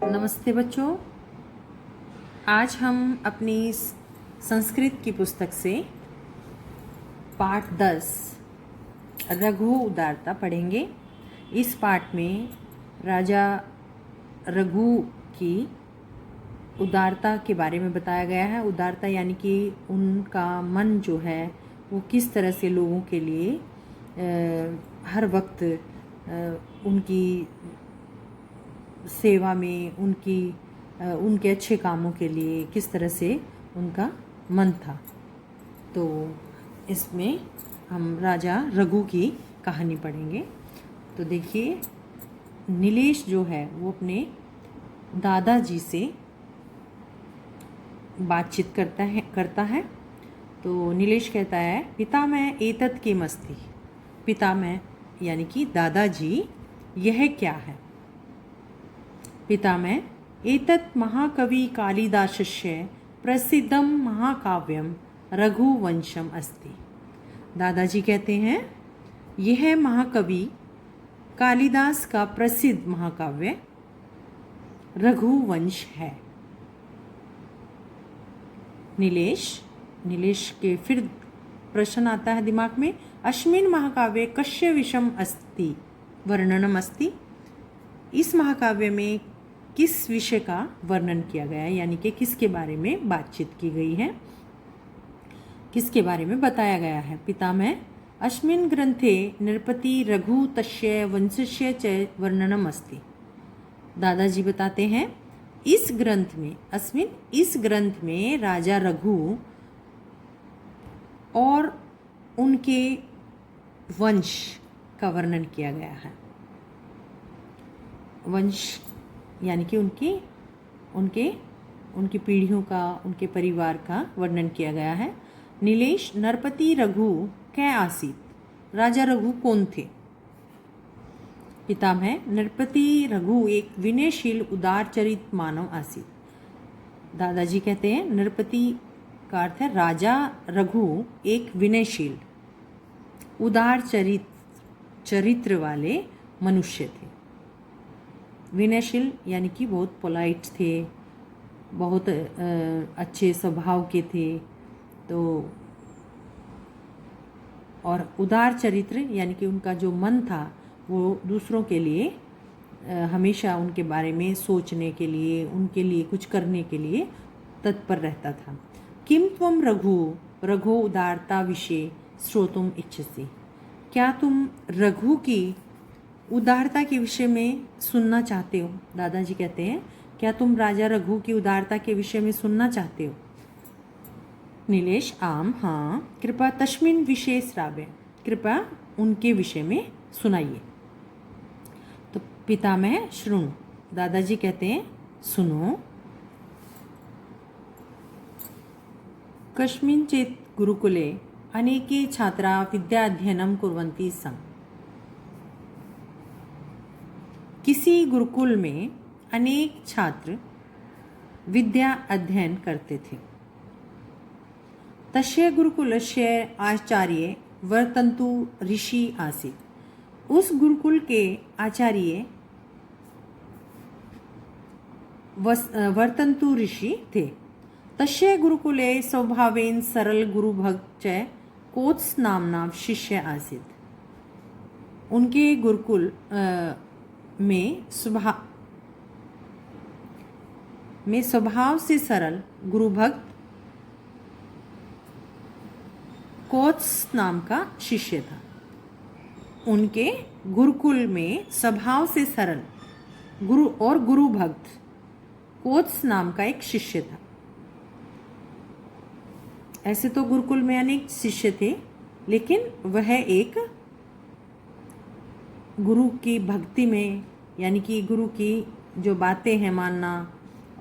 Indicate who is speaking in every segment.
Speaker 1: नमस्ते बच्चों, आज हम अपनी संस्कृत की पुस्तक से पाठ 10 रघु उदारता पढ़ेंगे। इस पाठ में राजा रघु की उदारता के बारे में बताया गया है। उदारता यानी कि उनका मन जो है वो किस तरह से लोगों के लिए हर वक्त उनकी सेवा में, उनके अच्छे कामों के लिए किस तरह से उनका मन था। तो इसमें हम राजा रघु की कहानी पढ़ेंगे। तो देखिए, नीलेश जो है वो अपने दादाजी से बातचीत करता है। तो नीलेश कहता है, पितामह एतत् किम अस्ति। पितामह यानी कि दादाजी, यह क्या है। पितामह एतत् महाकवि कालिदासस्य प्रसिद्धं महाकाव्यम रघुवंशम अस्ति। दादाजी कहते हैं, यह महाकवि कालिदास का प्रसिद्ध महाकाव्य रघुवंश है। नीलेश के फिर प्रश्न आता है दिमाग में, अस्मिन् महाकाव्ये कस्य विषयम् अस्ति वर्णनम् अस्ति। इस महाकाव्य में किस विषय का वर्णन किया गया है, यानी कि किसके बारे में बातचीत की गई है, किसके बारे में बताया गया है। पितामह अस्मिन् ग्रंथे नृपति रघु तस्य वंशस्य च वर्णनम् अस्ति। दादाजी बताते हैं, इस ग्रंथ में राजा रघु और उनके वंश का वर्णन किया गया है। वंश यानी कि उनकी पीढ़ियों का, उनके परिवार का वर्णन किया गया है। नीलेश नरपति रघु कै आसीत। राजा रघु कौन थे। पितामह नरपति रघु एक विनयशील उदार चरित मानव आसीत। दादाजी कहते हैं, नरपति का अर्थ है राजा रघु एक विनयशील उदार चरित्र वाले मनुष्य थे। विनयशील यानी कि बहुत पोलाइट थे, बहुत अच्छे स्वभाव के थे। तो और उदार चरित्र यानी कि उनका जो मन था वो दूसरों के लिए हमेशा उनके बारे में सोचने के लिए, उनके लिए कुछ करने के लिए तत्पर रहता था। किम त्वम रघु उदारता विषय श्रोतुम इच्छसि। क्या तुम रघु की उदारता के विषय में सुनना चाहते हो। दादाजी कहते हैं, क्या तुम राजा रघु की उदारता के विषय में सुनना चाहते हो। नीलेश आम, हाँ, कृपया तस्मिन् विषये श्राव्य। कृपया उनके विषय में सुनाइए। तो पितामह शृणु। दादाजी कहते हैं, सुनो। कस्मिंश्चित् गुरुकुले अनेके छात्रा विद्याध्ययनं कुर्वन्ति स्म। किसी गुरुकुल में अनेक छात्र विद्या अध्ययन करते थे। तस्य गुरुकुलस्य आचार्य वर्तन्तु ऋषि आसीत्। उस गुरुकुल के आचार्य वर्तन्तु ऋषि थे। तस्य गुरुकुले स्वभावेन सरल गुरुभक्त च कोत्स नामना शिष्य आसीत्। उनके गुरुकुल में स्वभाव से सरल गुरुभक्त कोत्स नाम का शिष्य था। उनके गुरुकुल में स्वभाव से सरल गुरुभक्त कोत्स नाम का एक शिष्य था। ऐसे तो गुरुकुल में अनेक शिष्य थे, लेकिन वह एक गुरु की भक्ति में, यानी कि गुरु की जो बातें हैं मानना,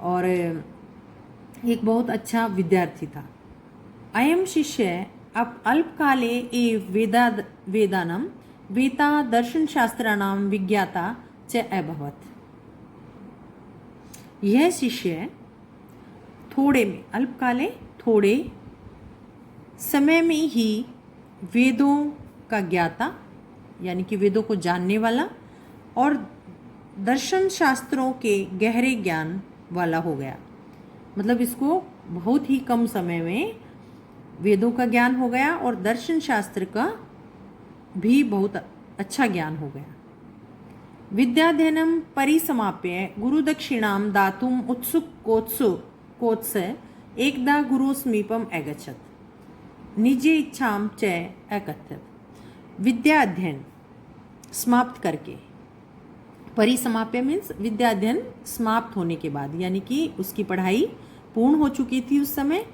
Speaker 1: और एक बहुत अच्छा विद्यार्थी था। अयम शिष्य अब अल्पकाले एव वेदानां वेता दर्शनशास्त्राणां विज्ञाता च अभवत्। यह शिष्य थोड़े समय में ही वेदों का ज्ञाता यानी कि वेदों को जानने वाला और दर्शन शास्त्रों के गहरे ज्ञान वाला हो गया। मतलब इसको बहुत ही कम समय में वेदों का ज्ञान हो गया और दर्शन शास्त्र का भी बहुत अच्छा ज्ञान हो गया। विद्याध्ययनम परिसमाप्य गुरुदक्षिणाम दातुम उत्सुकोत्स एकदा गुरु समीपम अगच्छत् निजे इच्छाम च अकथयत्। विद्या अध्ययन समाप्त करके, परिसमाप्य मीन्स विद्या अध्ययन समाप्त होने के बाद, यानी कि उसकी पढ़ाई पूर्ण हो चुकी थी उस समय,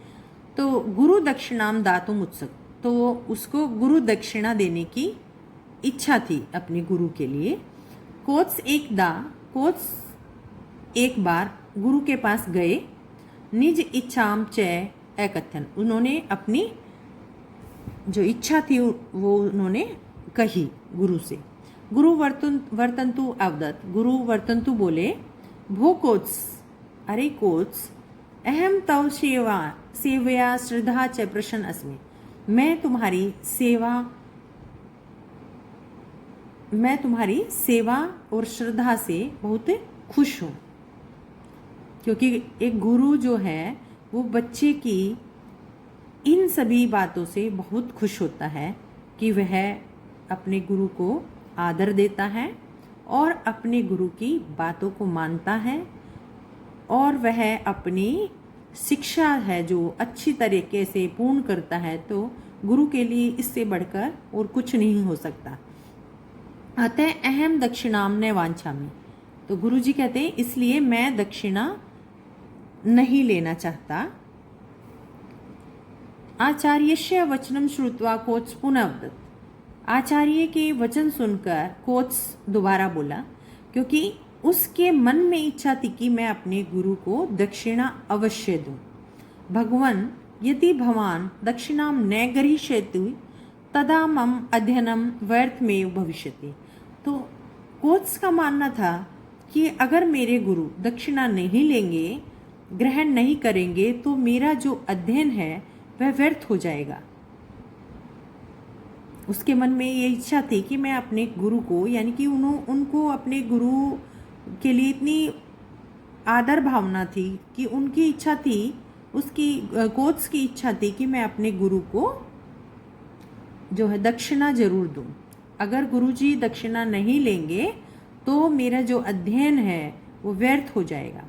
Speaker 1: तो गुरु दक्षिणाम दातुम उत्सुक, तो उसको गुरु दक्षिणा देने की इच्छा थी अपने गुरु के लिए। कोच एक बार गुरु के पास गए, निज इच्छाम च अकथन, उन्होंने अपनी जो इच्छा थी वो उन्होंने कही गुरु से। गुरु वर्तंतु अवदत, गुरु वर्तंतु बोले, भो कोच, अरे कोच, अहम तव सेवया श्रद्धा च प्रसन्न अस्मि, मैं तुम्हारी सेवा और श्रद्धा से बहुत खुश हूँ। क्योंकि एक गुरु जो है वो बच्चे की इन सभी बातों से बहुत खुश होता है कि वह अपने गुरु को आदर देता है और अपने गुरु की बातों को मानता है और वह अपनी शिक्षा है जो अच्छी तरीके से पूर्ण करता है, तो गुरु के लिए इससे बढ़कर और कुछ नहीं हो सकता। अतः अहम दक्षिणाम न वांछामि, तो गुरु जी कहते हैं इसलिए मैं दक्षिणा नहीं लेना चाहता। आचार्यस्य वचनम श्रुत्वा कोच पुनः अवदत्, आचार्य के वचन सुनकर कोच दोबारा बोला, क्योंकि उसके मन में इच्छा थी कि मैं अपने गुरु को दक्षिणा अवश्य दूं। भगवान यदि भवान दक्षिणाम न गृहीष्यति तदा मम अध्ययनम व्यर्थमेव भविष्यति, तो कोच का मानना था कि अगर मेरे गुरु दक्षिणा नहीं लेंगे, ग्रहण नहीं करेंगे, तो मेरा जो अध्ययन है वह व्यर्थ हो जाएगा। उसके मन में ये इच्छा थी कि मैं अपने गुरु को, यानी कि उनको अपने गुरु के लिए इतनी आदर भावना थी कि उनकी इच्छा थी, उसकी कोच की इच्छा थी कि मैं अपने गुरु को जो है दक्षिणा जरूर दूं। अगर गुरुजी दक्षिणा नहीं लेंगे तो मेरा जो अध्ययन है वो व्यर्थ हो जाएगा।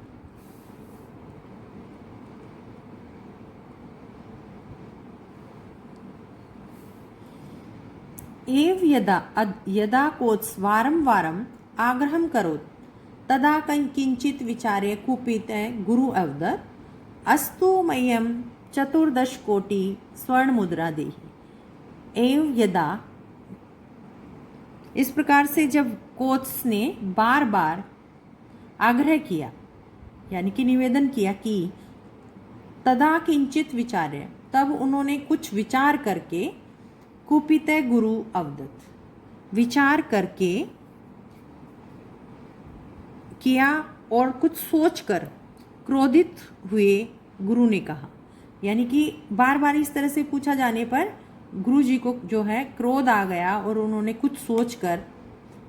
Speaker 1: एव यदा कोच वारं वारं आग्रहं करोत् तदा किंचित विचार्य कुपित गुरु अवदत्, अस्तु मह्यं 14 कोटि स्वर्ण मुद्रा देहि। एव यदा, इस प्रकार से जब कोच ने बार बार आग्रह किया, यानी कि निवेदन किया कि तदा किंचित विचार्य, तब उन्होंने कुछ विचार करके, कुपित गुरु अवदत्, विचार करके किया और कुछ सोचकर क्रोधित हुए गुरु ने कहा, यानी कि बार बार इस तरह से पूछा जाने पर गुरु जी को जो है क्रोध आ गया और उन्होंने कुछ सोचकर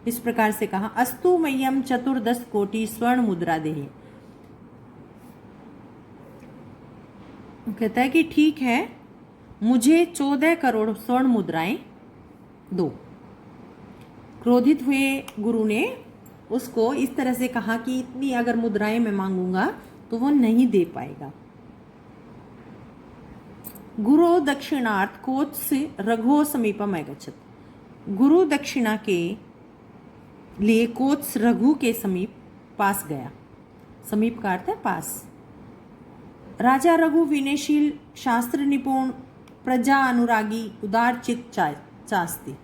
Speaker 1: इस प्रकार से कहा, अस्तु मह्यम 14 कोटि स्वर्ण मुद्रा देहि। कहता है कि ठीक है, मुझे 14 करोड़ स्वर्ण मुद्राएं दो। क्रोधित हुए गुरु ने उसको इस तरह से कहा कि इतनी अगर मुद्राएं मैं मांगूंगा तो वो नहीं दे पाएगा। गुरु दक्षिणार्थ कोच से रघु समीपम अगच्छत्, गुरु दक्षिणा के लिए कोच रघु के समीप पास गया। समीप का अर्थ है पास। राजा रघु विनयशील, शास्त्र निपुण, प्रजा अनुरागी, उदार चित्त चास्ति।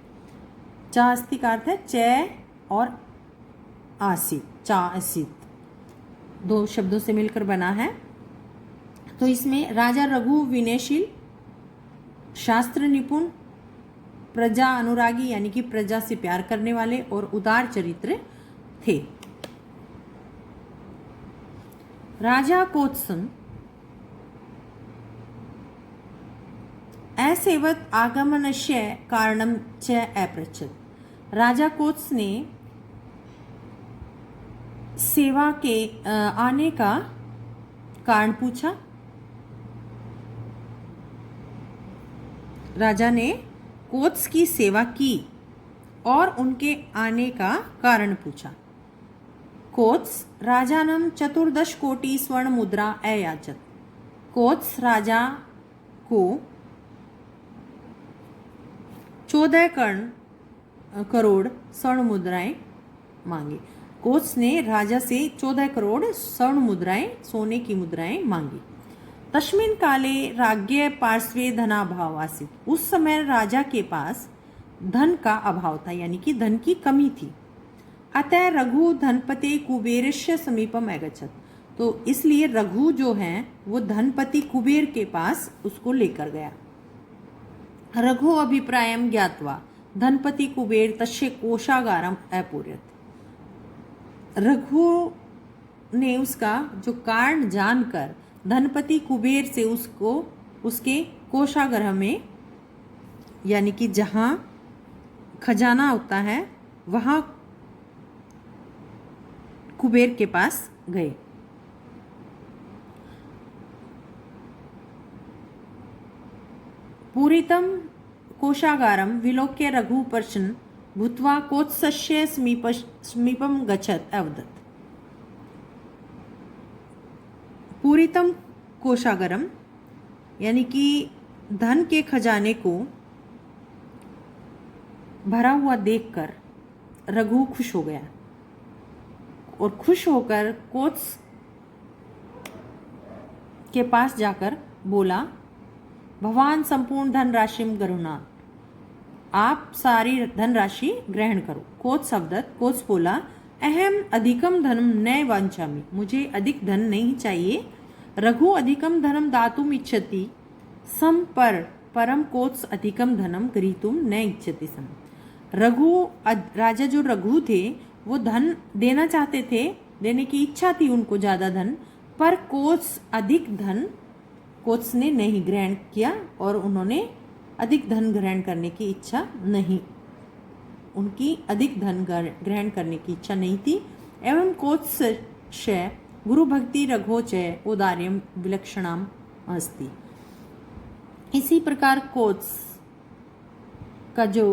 Speaker 1: चास्ति का अर्थ है चय और आसित, चासित, दो शब्दों से मिलकर बना है। तो इसमें राजा रघु विनयशील, शास्त्र निपुण, प्रजा अनुरागी यानी कि प्रजा से प्यार करने वाले और उदार चरित्र थे। राजा कोत्सन असेवत् आगमनस्य कारणं च अपृच्छत्। राजा कोत्स ने सेवा के आने का कारण पूछा। राजा ने कोत्स की सेवा की और उनके आने का कारण पूछा। कोत्स राजानं 14 कोटि स्वर्ण मुद्रा अयाचत। कोत्स राजा को 14 करोड़ स्वर्ण मुद्राएं मांगी। कोत्स ने राजा से 14 करोड़ स्वर्ण मुद्राएं, सोने की मुद्राएं मांगी। तस्मिन् काले राज्ञ पार्श्वे धनाभाव आसीत्। उस समय राजा के पास धन का अभाव था, यानी कि धन की कमी थी। अतः रघु धनपति कुबेरस्य समीपम अगच्छत्। तो इसलिए रघु जो हैं वो धनपति कुबेर के पास उसको लेकर गया। रघु अभिप्रायम ज्ञात्वा धनपति कुबेर तस्य कोशागारम अपूर्यत। रघु ने उसका जो कारण जानकर धनपति कुबेर से उसको उसके कोशागार में, यानी कि जहाँ खजाना होता है वहाँ कुबेर के पास गए। पूरितम कोशागारम विलोक्य रघु प्रसन्न भूत्वा कोत्सस्य समीपम गच्छत् अवदत्। पूरितम कोशागारम यानी कि धन के खजाने को भरा हुआ देखकर रघु खुश हो गया और खुश होकर कोत्स के पास जाकर बोला, भगवान संपूर्ण धनराशि गरुणा, आप सारी धनराशि ग्रहण करो। कोत्स अवदत्, कोत्स बोला, अहम अधिकम धनम न वांछामि, मुझे अधिक धन नहीं चाहिए। रघु अधिकम धनम दातुम इच्छति सम परम कोत्स अधिकम धनम ग्रहीतुम न इच्छति सम। राजा जो रघु थे वो धन देना चाहते थे, देने की इच्छा थी उनको ज़्यादा धन, पर कोत्स अधिक धन कोत्स ने नहीं ग्रहण किया और उन्होंने अधिक धन ग्रहण करने की इच्छा नहीं, उनकी अधिक धन ग्रहण करने की इच्छा नहीं थी। एवं कोत्स गुरु भक्ति रघो च औदार्यम विलक्षणाम अस्ति। इसी प्रकार कोत्स का जो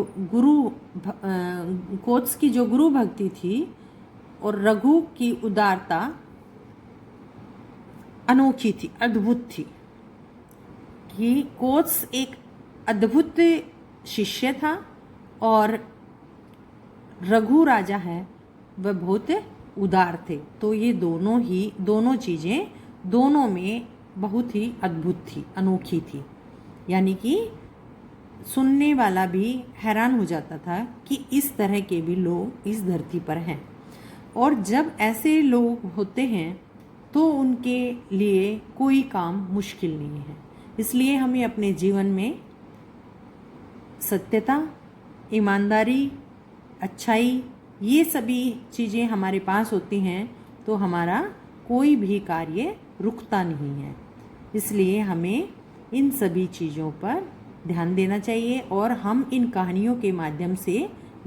Speaker 1: कोत्स की जो गुरु भक्ति थी और रघु की उदारता अनोखी थी, अद्भुत थी। कि कोत्स एक अद्भुत शिष्य था और रघु राजा है वह बहुत उदार थे। तो ये दोनों चीज़ें दोनों में बहुत ही अद्भुत थी, अनोखी थी। यानी कि सुनने वाला भी हैरान हो जाता था कि इस तरह के भी लोग इस धरती पर हैं। और जब ऐसे लोग होते हैं तो उनके लिए कोई काम मुश्किल नहीं है। इसलिए हमें अपने जीवन में सत्यता, ईमानदारी, अच्छाई, ये सभी चीज़ें हमारे पास होती हैं तो हमारा कोई भी कार्य रुकता नहीं है। इसलिए हमें इन सभी चीज़ों पर ध्यान देना चाहिए और हम इन कहानियों के माध्यम से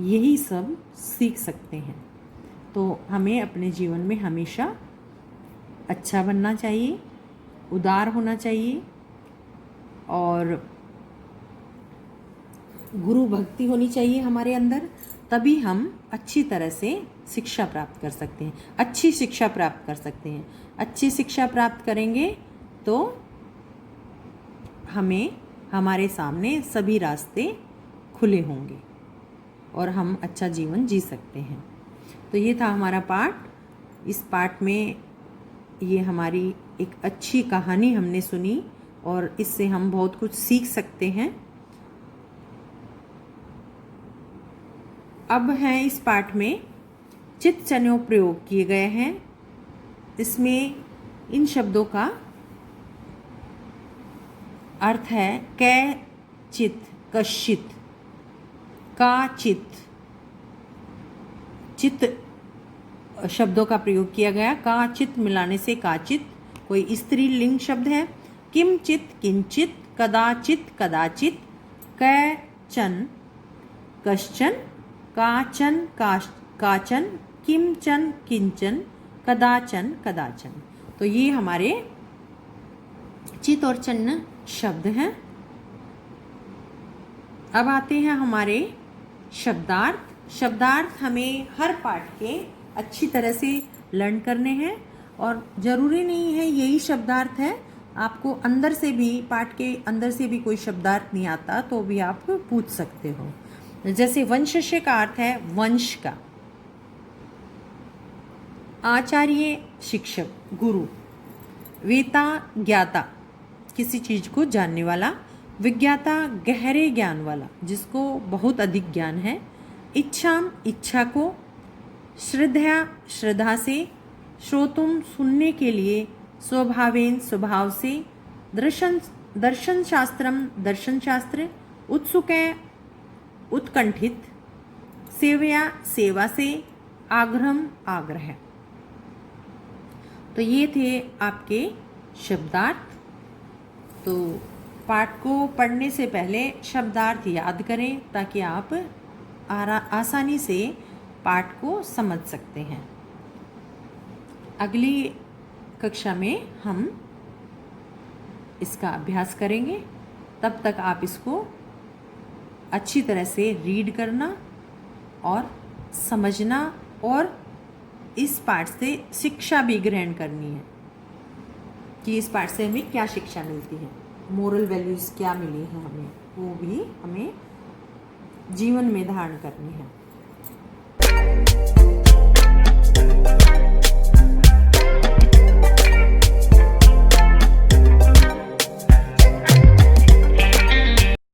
Speaker 1: यही सब सीख सकते हैं। तो हमें अपने जीवन में हमेशा अच्छा बनना चाहिए, उदार होना चाहिए और गुरु भक्ति होनी चाहिए हमारे अंदर। तभी हम अच्छी तरह से शिक्षा प्राप्त कर सकते हैं, अच्छी शिक्षा प्राप्त कर सकते हैं। अच्छी शिक्षा प्राप्त करेंगे तो हमें हमारे सामने सभी रास्ते खुले होंगे और हम अच्छा जीवन जी सकते हैं। तो ये था हमारा पाठ। इस पाठ में ये हमारी एक अच्छी कहानी हमने सुनी और इससे हम बहुत कुछ सीख सकते हैं। अब हैं इस पाठ में चित चन्यों प्रयोग किए गए हैं। इसमें इन शब्दों का अर्थ है कै चित, कश्चित, का चित। चित शब्दों का प्रयोग किया गया। का चित मिलाने से काचित कोई स्त्रीलिंग शब्द है। किम चित, किंचित, कदाचित कदाचित, कैचन कश्चन, काचन काचन, किमचन किंचन, कदाचन कदाचन। तो ये हमारे चित और चन्न शब्द हैं। अब आते हैं हमारे शब्दार्थ। शब्दार्थ हमें हर पाठ के अच्छी तरह से लर्न करने हैं और ज़रूरी नहीं है यही शब्दार्थ है, आपको अंदर से भी, पाठ के अंदर से भी कोई शब्दार्थ नहीं आता तो भी आप पूछ सकते हो। जैसे वंशस्य का अर्थ है वंश का, आचार्य शिक्षक गुरु, वेता ज्ञाता किसी चीज़ को जानने वाला, विज्ञाता गहरे ज्ञान वाला जिसको बहुत अधिक ज्ञान है, इच्छाम इच्छा को, श्रद्धा श्रद्धा से, श्रोतुम सुनने के लिए, स्वभावेन स्वभाव से, दर्शन शास्त्रम दर्शन शास्त्र, उत्सुके उत्कंठित, सेवया सेवा से, आग्रहम आग्रह। तो ये थे आपके शब्दार्थ। तो पाठ को पढ़ने से पहले शब्दार्थ याद करें ताकि आप आसानी से पाठ को समझ सकते हैं। अगली कक्षा में हम इसका अभ्यास करेंगे, तब तक आप इसको अच्छी तरह से रीड करना और समझना और इस पाठ से शिक्षा भी ग्रहण करनी है कि इस पाठ से हमें क्या शिक्षा मिलती है, मोरल वैल्यूज़ क्या मिली हैं हमें, वो भी हमें जीवन में धारण करनी है।